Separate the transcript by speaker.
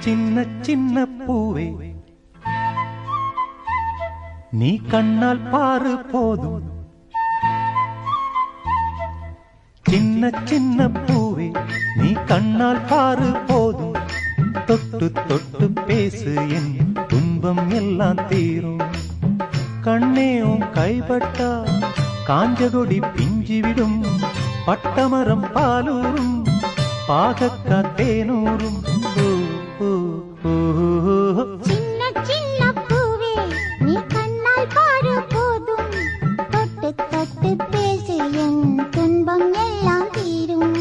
Speaker 1: சின்ன சின்ன பூவே நீ கண்ணால் பாரு போதும். சின்ன சின்ன பூவே நீ கண்ணால் பாரு போதும். தொட்டு தொட்டு பேசு என் துன்பம் எல்லாம் தீரும். கண்ணே உன் கைப்பட்டா காஞ்சகொடி பிஞ்சிவிடும். பட்டமரம் பாலூரும் பாகக்கா தேனூரும்.
Speaker 2: சின்ன சின்ன பூவே நீ கண்ணால் பாரு போதும். தொட்டு தொட்டு பேசு என் துன்பம் எல்லாம் தீரும்.